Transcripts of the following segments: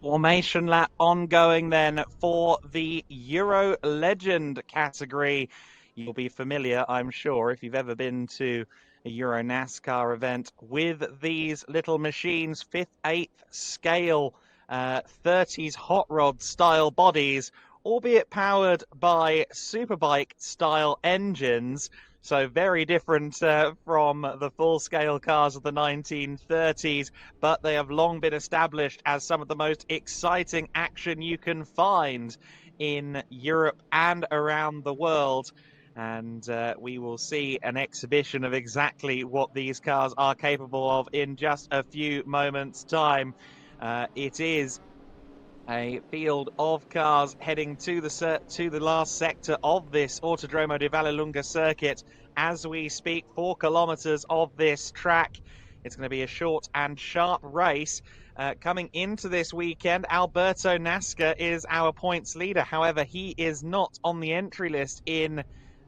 Formation lap ongoing then for the EuroLEGEND category. You'll be familiar, I'm sure, if you've ever been to a Euro NASCAR event with these little machines, 5th, 8th scale, 30s hot rod style bodies, albeit powered by superbike style engines. So very different from the full-scale cars of the 1930s, but they have long been established as some of the most exciting action you can find in Europe and around the world. And we will see an exhibition of exactly what these cars are capable of in just a few moments' time. It is a field of cars heading to the last sector of this Autodromo de Vallelunga circuit as we speak. 4 kilometers of this track. It's going to be a short and sharp race. Coming into this weekend, Alberto Nasca is our points leader. However, he is not on the entry list in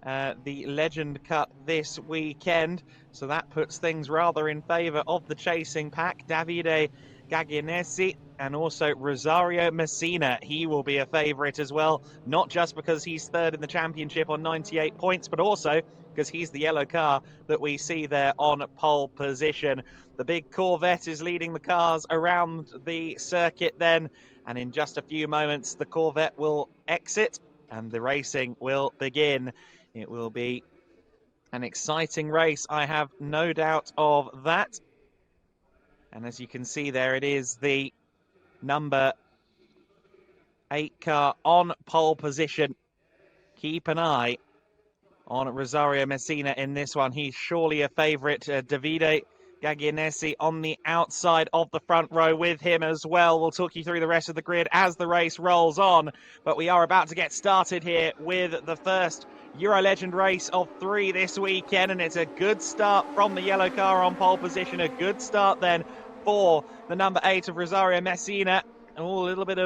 the Legend Cup this weekend, so that puts things rather in favor of the chasing pack. Davide Gaglianesi and also Rosario Messina. He will be a favourite as well, not just because he's third in the championship on 98 points, but also because he's the yellow car that we see there on pole position. The big Corvette is leading the cars around the circuit then, and in just a few moments the Corvette will exit and the racing will begin. It will be an exciting race, I have no doubt of that. And as you can see there, it is the number 8 car on pole position. Keep an eye on Rosario Messina in this one. He's surely a favourite. Davide Gaglianesi on the outside of the front row with him as well. We'll talk you through the rest of the grid as the race rolls on. But we are about to get started here with the first EuroLegend race of 3 this weekend. And it's a good start from the yellow car on pole position. A good start then for the number 8 of Rosario Messina. Oh, a little bit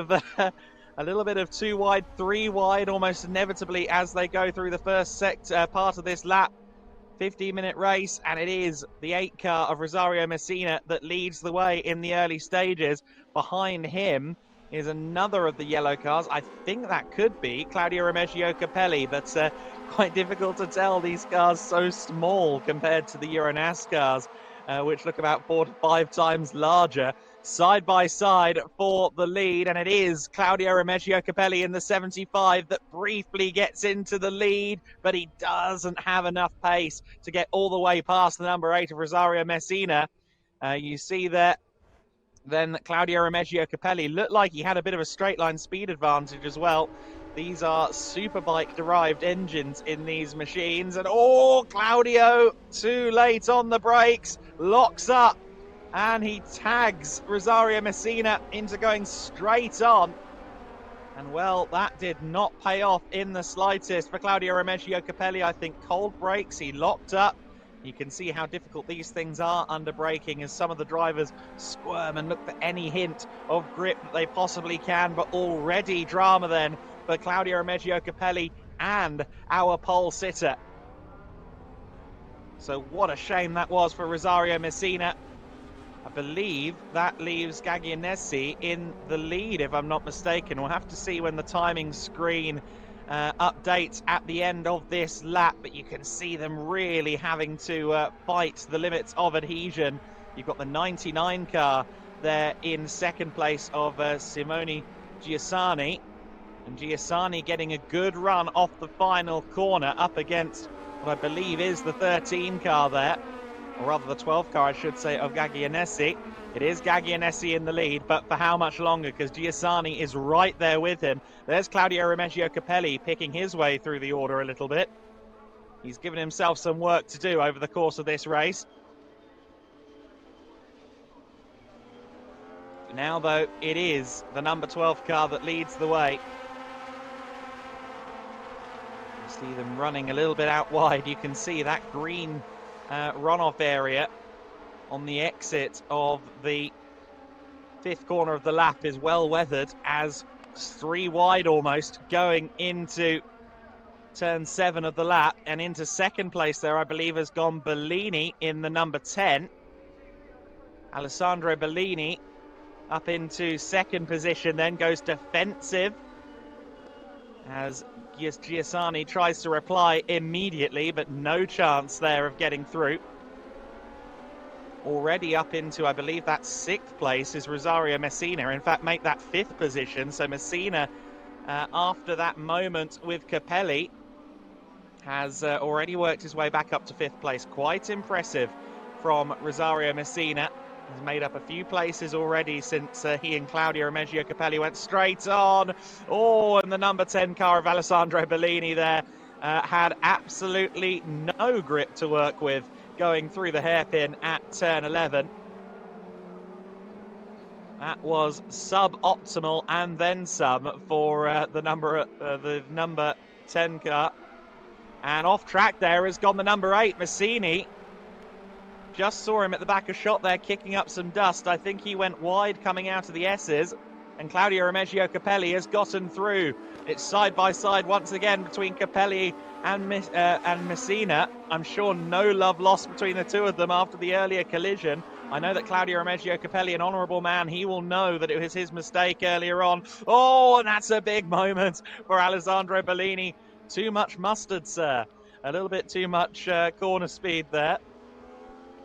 of 2 wide, 3 wide, almost inevitably as they go through the first part of this lap. 15-minute race, and it is the 8 car of Rosario Messina that leads the way in the early stages. Behind him is another of the yellow cars. I think that could be Claudio Remeggio Capelli, but quite difficult to tell. These cars so small compared to the Euro NASCARs, which look about 4 to 5 times larger. Side by side for the lead, and it is Claudio Remeggio Capelli in the 75 that briefly gets into the lead, but he doesn't have enough pace to get all the way past the number 8 of Rosario Messina. You see that then Claudio Remeggio Capelli looked like he had a bit of a straight line speed advantage as well. These are superbike derived engines in these machines, and oh, Claudio too late on the brakes, locks up, and he tags Rosario Messina into going straight on. And well, that did not pay off in the slightest for Claudio Remeggio Capelli. I think cold brakes, he locked up. You can see how difficult these things are under braking as some of the drivers squirm and look for any hint of grip that they possibly can. But already drama then for Claudio Remeggio Capelli and our pole sitter. So what a shame that was for Rosario Messina. I believe that leaves Gaglianesi in the lead, if I'm not mistaken. We'll have to see when the timing screen updates at the end of this lap, but you can see them really having to fight the limits of adhesion. You've got the 99 car there in second place of Simone Giussani, and Giussani getting a good run off the final corner up against what I believe is the 13 car there, or rather the 12 car, I should say, of Gaglianesi. It is Gaglianesi in the lead, but for how much longer? Because Giussani is right there with him. There's Claudio Remeggio Capelli picking his way through the order a little bit. He's given himself some work to do over the course of this race. Now, though, it is the number 12 car that leads the way. You see them running a little bit out wide. You can see that green runoff area on the exit of the 5th corner of the lap is well weathered, as 3 wide almost going into turn 7 of the lap. And into second place there, I believe, has gone Bellini in the number 10. Alessandro Bellini up into second position, then goes defensive as Giussani tries to reply immediately, but no chance there of getting through. Already up into, I believe that's 6th place is Rosario Messina. In fact, make that 5th position. So Messina, after that moment with Capelli, has already worked his way back up to 5th place. Quite impressive from Rosario Messina. He's made up a few places already since he and Claudio Remeggio Capelli went straight on. Oh, and the number 10 car of Alessandro Bellini there had absolutely no grip to work with going through the hairpin at turn 11. That was suboptimal and then some for the number 10 car. And off track there has gone the number 8, Messini. Just saw him at the back of shot there, kicking up some dust. I think he went wide coming out of the S's. And Claudio Remeggio Capelli has gotten through. It's side by side once again between Capelli and Messina. I'm sure no love lost between the two of them after the earlier collision. I know that Claudio Remeggio Capelli, an honourable man, he will know that it was his mistake earlier on. Oh, and that's a big moment for Alessandro Bellini. Too much mustard, sir. A little bit too much corner speed there.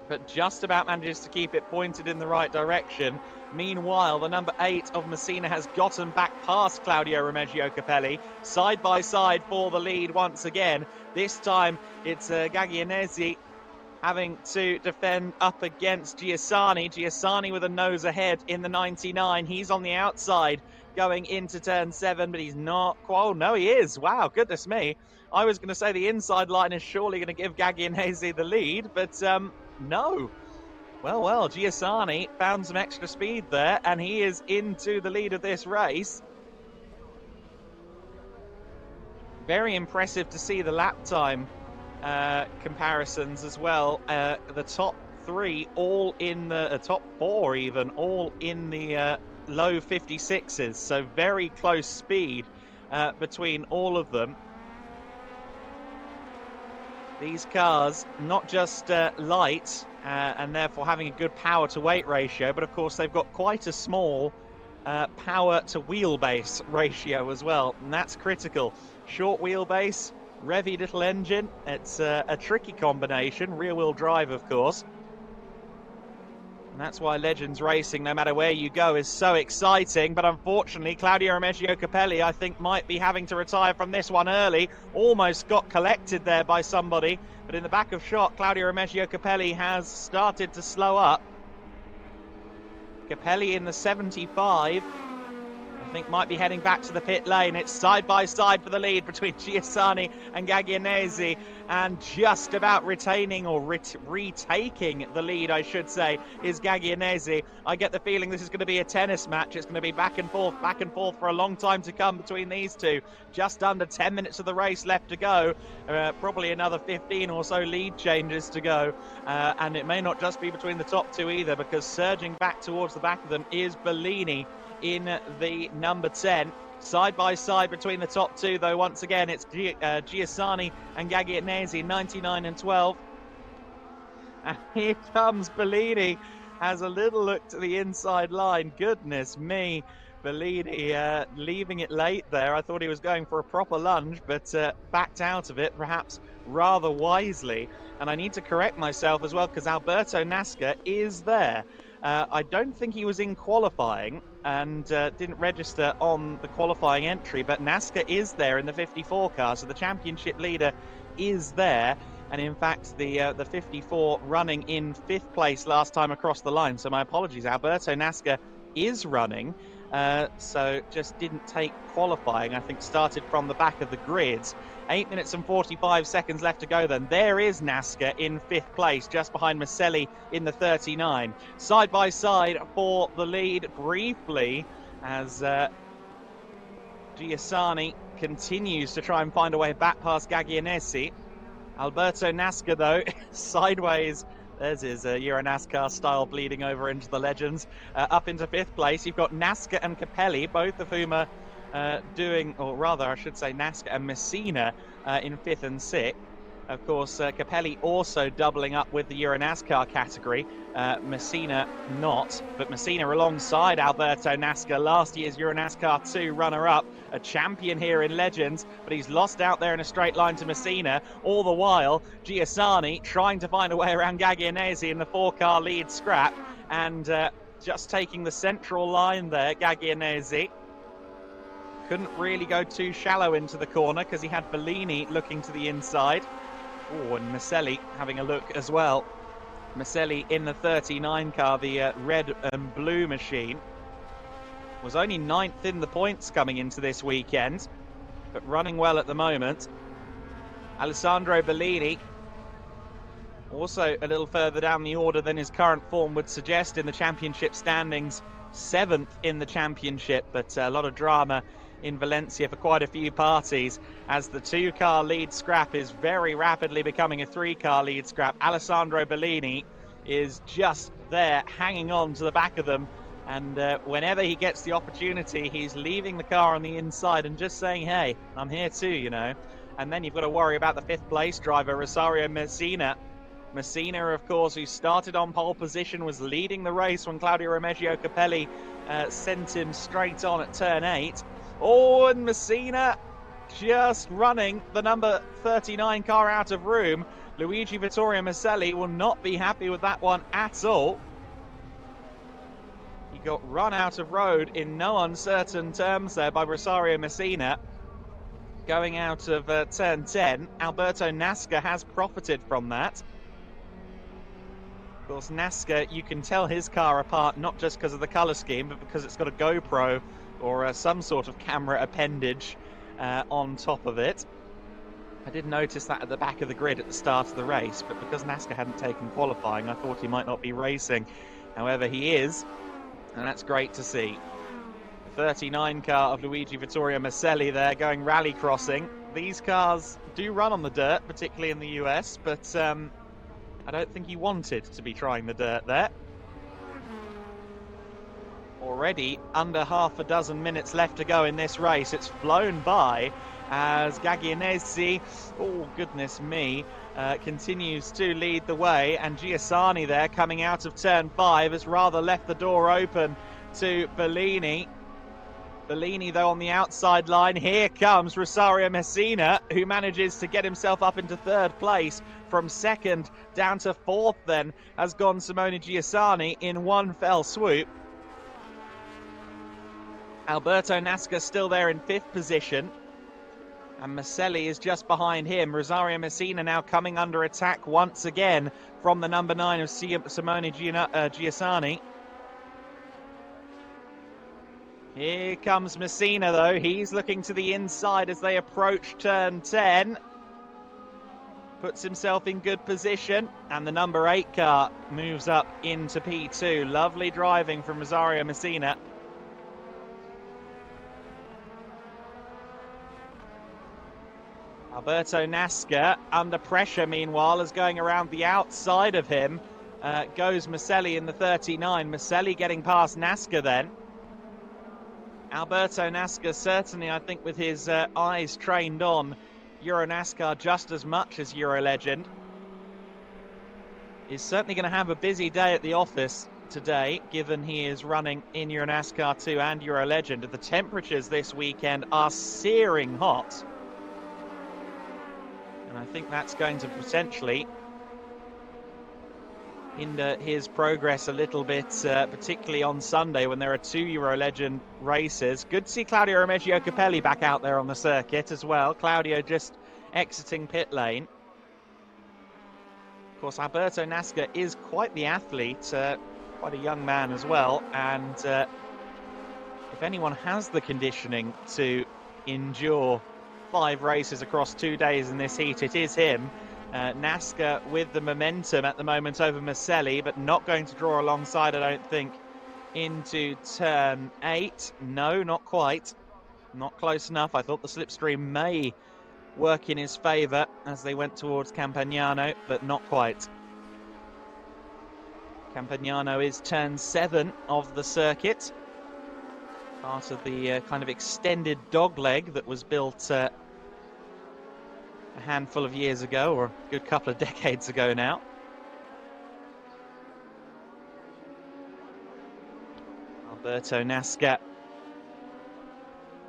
But just about manages to keep it pointed in the right direction. Meanwhile, the number 8 of Messina has gotten back past Claudio Remeggio Capelli, side by side for the lead once again. This time it's Gaglianesi having to defend up against Giussani. Giussani with a nose ahead in the 99. He's on the outside going into turn 7, but he's not. Oh, no, he is. Wow, goodness me. I was going to say the inside line is surely going to give Gaglianesi the lead, but no. Well, Giussani found some extra speed there, and he is into the lead of this race. Very impressive to see the lap time comparisons as well. The top 3 all in the top 4 even, all in the low 56s. So very close speed between all of them. These cars, not just light and therefore having a good power to weight ratio, but of course they've got quite a small power to wheelbase ratio as well, and that's critical. Short wheelbase, revvy little engine. It's a tricky combination, rear wheel drive of course. And that's why Legends Racing, no matter where you go, is so exciting. But unfortunately, Claudio Remeggio Capelli, I think, might be having to retire from this one early. Almost got collected there by somebody. But in the back of shot, Claudio Remeggio Capelli has started to slow up. Capelli in the 75. I think might be heading back to the pit lane. It's side by side for the lead between Giussani and Gaglianesi, and just about retaining or retaking the lead, I should say, is Gaglianesi. I get the feeling this is going to be a tennis match. It's going to be back and forth for a long time to come between these two. Just under 10 minutes of the race left to go. Probably another 15 or so lead changes to go. And it may not just be between the top two either, because surging back towards the back of them is Bellini in the number 10. Side by side between the top two, though, once again, it's Giussani and Gaglianesi, 99 and 12. And here comes Bellini, has a little look to the inside line. Goodness me, Bellini leaving it late there. I thought he was going for a proper lunge, but backed out of it, perhaps rather wisely. And I need to correct myself as well, because Alberto Nasca is there. I don't think he was in qualifying and didn't register on the qualifying entry, but Nasca is there in the 54 car, so the championship leader is there. And in fact, the 54 running in 5th place last time across the line. So my apologies, Alberto Nasca is running, so just didn't take qualifying. I think started from the back of the grids. 8 minutes and 45 seconds left to go then. There is Nasca in 5th place, just behind Maselli in the 39. Side by side for the lead briefly as Giussani continues to try and find a way back past Gaglianesi. Alberto Nasca, though, sideways. There's his Euro NASCAR style bleeding over into the Legends. Up into 5th place, you've got Nasca and Capelli, both of whom are doing, or rather I should say Nasca and Messina in 5th and 6th. Of course, Capelli also doubling up with the Euro NASCAR category. Messina not, but Messina alongside Alberto Nasca, last year's Euro NASCAR 2 runner-up, a champion here in Legends, but he's lost out there in a straight line to Messina. All the while, Giussani trying to find a way around Gaglianese in the 4-car lead scrap, and just taking the central line there, Gaglianese. Couldn't really go too shallow into the corner because he had Bellini looking to the inside. Oh, and Maselli having a look as well. Maselli in the 39 car, the red and blue machine. Was only 9th in the points coming into this weekend, but running well at the moment. Alessandro Bellini, also a little further down the order than his current form would suggest in the championship standings. 7th in the championship, but a lot of drama in Valencia for quite a few parties as the 2-car lead scrap is very rapidly becoming a 3-car lead scrap. Alessandro Bellini is just there hanging on to the back of them, and whenever he gets the opportunity, he's leaving the car on the inside and just saying, hey, I'm here too, you know. And then you've got to worry about the 5th place driver, Rosario Messina. Messina, of course, who started on pole position, was leading the race when Claudio Remigio Capelli sent him straight on at turn 8. Oh, and Messina just running the number 39 car out of room. Luigi Vittorio Maselli will not be happy with that one at all. He got run out of road in no uncertain terms there by Rosario Messina. Going out of turn 10, Alberto Nasca has profited from that. Of course, Nasca, you can tell his car apart not just because of the colour scheme, but because it's got a GoPro or some sort of camera appendage on top of it. I did notice that at the back of the grid at the start of the race, but because Nasca hadn't taken qualifying, I thought he might not be racing. However, he is, and that's great to see. The 39 car of Luigi Vittorio Maselli there going rally crossing. These cars do run on the dirt, particularly in the US, but I don't think he wanted to be trying the dirt there. Already under half a dozen minutes left to go in this race. It's flown by as Gaglianese, oh goodness me, continues to lead the way, and Giussani there coming out of turn 5 has rather left the door open to Bellini. Bellini though on the outside line. Here comes Rosario Messina, who manages to get himself up into 3rd place. From 2nd down to 4th then has gone Simone Giussani in one fell swoop. Alberto Nasca still there in 5th position, and Maselli is just behind him. Rosario Messina now coming under attack once again from the number 9 of Simone Giussani. Here comes Messina though. He's looking to the inside as they approach turn 10. Puts himself in good position, and the number 8 car moves up into P2. Lovely driving from Rosario Messina. Alberto Nasca under pressure meanwhile, as going around the outside of him goes Maselli in the 39. Maselli getting past Nasca then. Alberto Nasca certainly, I think, with his eyes trained on Euro NASCAR just as much as EuroLegend, is certainly going to have a busy day at the office today, given he is running in Euro NASCAR 2 and EuroLegend. The temperatures this weekend are searing hot, and I think that's going to potentially hinder his progress a little bit, particularly on Sunday when there are 2 EuroLegend races. Good to see Claudio Remigio Capelli back out there on the circuit as well. Claudio just exiting pit lane. Of course, Alberto Nasca is quite the athlete, quite a young man as well, and if anyone has the conditioning to endure 5 races across 2 days in this heat, it is him. Nasca with the momentum at the moment over Maselli, but not going to draw alongside, I don't think, into turn 8. No, not quite. Not close enough. I thought the slipstream may work in his favour as they went towards Campagnano, but not quite. Campagnano is turn 7 of the circuit. Part of the kind of extended dogleg that was built handful of years ago, or a good couple of decades ago now. Alberto Nasca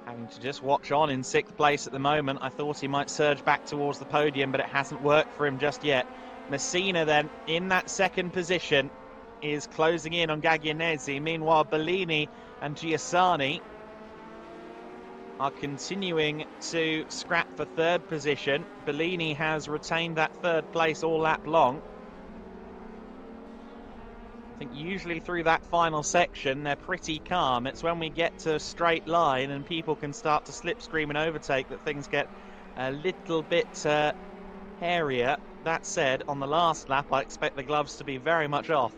having to just watch on in 6th place at the moment. I thought he might surge back towards the podium, but it hasn't worked for him just yet. Messina then in that 2nd position is closing in on Gaglianesi. Meanwhile, Bellini and Giussani are continuing to scrap for 3rd position. Bellini has retained that 3rd place all lap long. I think usually through that final section they're pretty calm. It's when we get to a straight line and people can start to slipstream and overtake that things get a little bit hairier. That said, on the last lap I expect the gloves to be very much off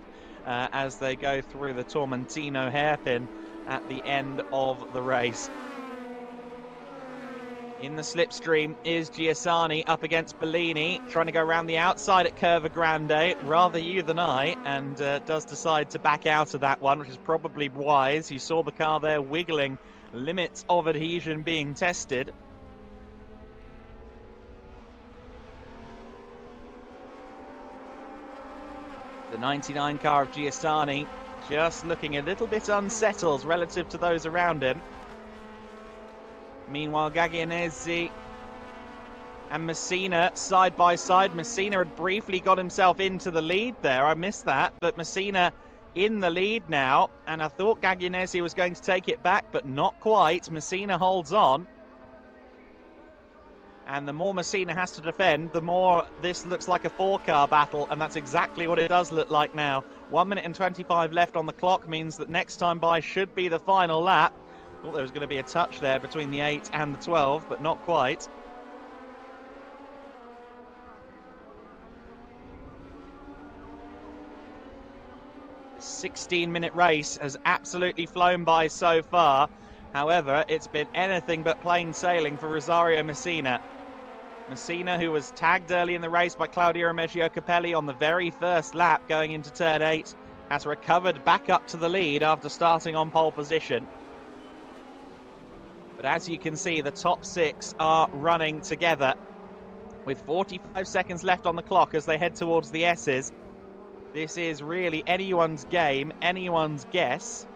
as they go through the Tormentino hairpin at the end of the race. In the slipstream is Giussani up against Bellini, trying to go around the outside at Curva Grande, rather you than I, and does decide to back out of that one, which is probably wise. You saw the car there wiggling, limits of adhesion being tested. The 99 car of Giussani just looking a little bit unsettled relative to those around him. Meanwhile, Gaglianesi and Messina side by side. Messina had briefly got himself into the lead there. I missed that, but Messina in the lead now. And I thought Gaglianesi was going to take it back, but not quite. Messina holds on. And the more Messina has to defend, the more this looks like a 4-car battle. And that's exactly what it does look like now. 1 minute and 25 left on the clock means that next time by should be the final lap. Thought there was going to be a touch there between the 8 and the 12, but not quite. The 16-minute race has absolutely flown by so far. However, it's been anything but plain sailing for Rosario Messina. Messina, who was tagged early in the race by Claudio Remeggio Capelli on the very first lap going into turn 8, has recovered back up to the lead after starting on pole position. But as you can see, the top 6 are running together with 45 seconds left on the clock as they head towards the S's. This is really anyone's game, anyone's guess.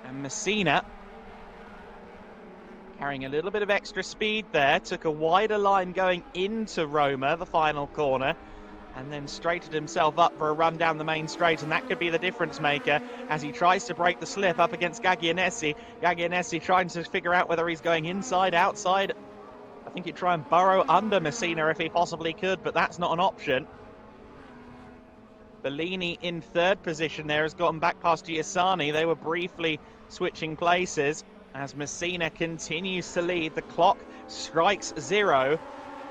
And Messina, carrying a little bit of extra speed there, took a wider line going into Roma, the final corner, and then straightened himself up for a run down the main straight, and that could be the difference maker as he tries to break the slip up against Gaglianesi. Gaglianesi trying to figure out whether he's going inside, outside. I think he'd try and burrow under Messina if he possibly could, but that's not an option. Bellini in 3rd position there has gotten back past Giussani. They were briefly switching places as Messina continues to lead. The clock strikes 0.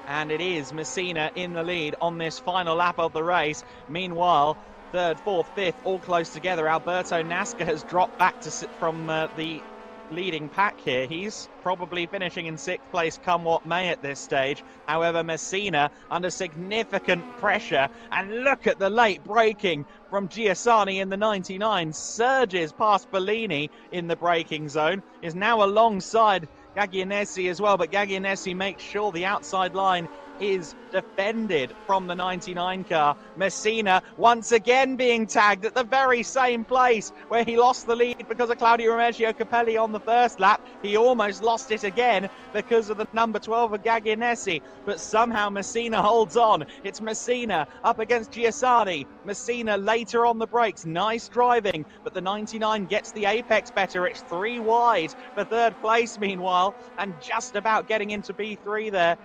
And it is Messina in the lead on this final lap of the race. Meanwhile, 3rd, 4th, 5th, all close together. Alberto Nasca has dropped back from the leading pack here. He's probably finishing in 6th place come what may at this stage. However, Messina under significant pressure. And look at the late braking from Giussani in the 99. Surges past Bellini in the braking zone. Is now alongside Gaglianesi as well, but Gaglianesi makes sure the outside line is defended from the 99 car. Messina once again being tagged at the very same place where he lost the lead because of Claudio Remeggio Capelli on the first lap. He almost lost it again because of the number 12 of Gaglianesi, but somehow Messina holds on. It's Messina up against Giussani. Messina later on the brakes, nice driving, but the 99 gets the apex better. It's 3 wide for 3rd place meanwhile, and just about getting into B3 there.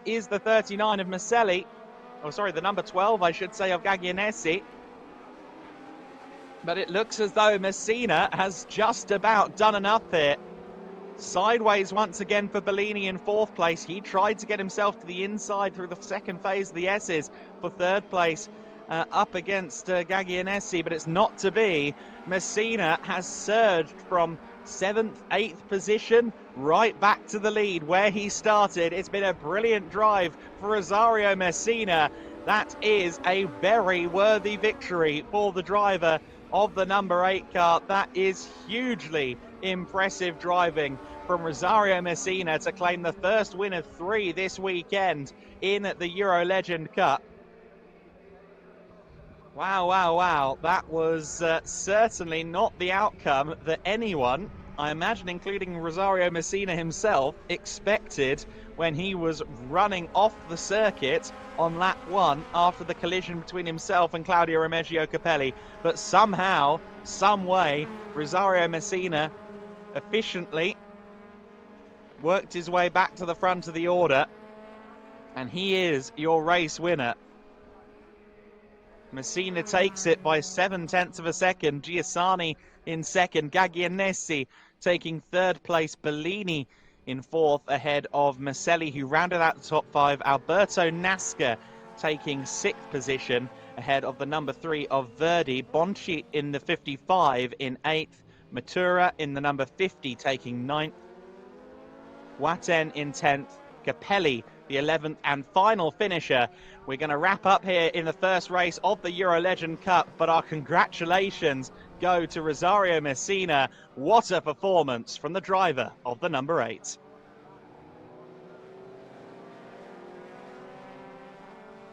Is the 39 of Maselli. Oh, sorry, the number 12, I should say, of Gaglianesi. But it looks as though Messina has just about done enough here. Sideways once again for Bellini in 4th place. He tried to get himself to the inside through the 2nd phase of the S's for 3rd place up against Gaglianesi, but it's not to be. Messina has surged from 7th, 8th position right back to the lead where he started. It's been a brilliant drive for Rosario Messina. That is a very worthy victory for the driver of the number 8 car. That is hugely impressive driving from Rosario Messina to claim the first win of 3 this weekend in the EuroLEGEND Cup. Wow, wow, wow. That was certainly not the outcome that anyone, I imagine including Rosario Messina himself, expected when he was running off the circuit on lap 1 after the collision between himself and Claudio Remeggio Capelli. But somehow, some way, Rosario Messina efficiently worked his way back to the front of the order, and he is your race winner. Messina takes it by 7/10 of a second. Giussani in second. Gaglianesi taking third place. Bellini in fourth ahead of Maselli, who rounded out the top 5. Alberto Nasca taking sixth position ahead of the number 3 of Verdi. Bonci in the 55 in 8th. Matura in the number 50 taking 9th. Waten in 10th. Capelli, the 11th and final finisher. We're going to wrap up here in the first race of the EuroLEGEND Cup, but our congratulations go to Rosario Messina. What a performance from the driver of the number 8.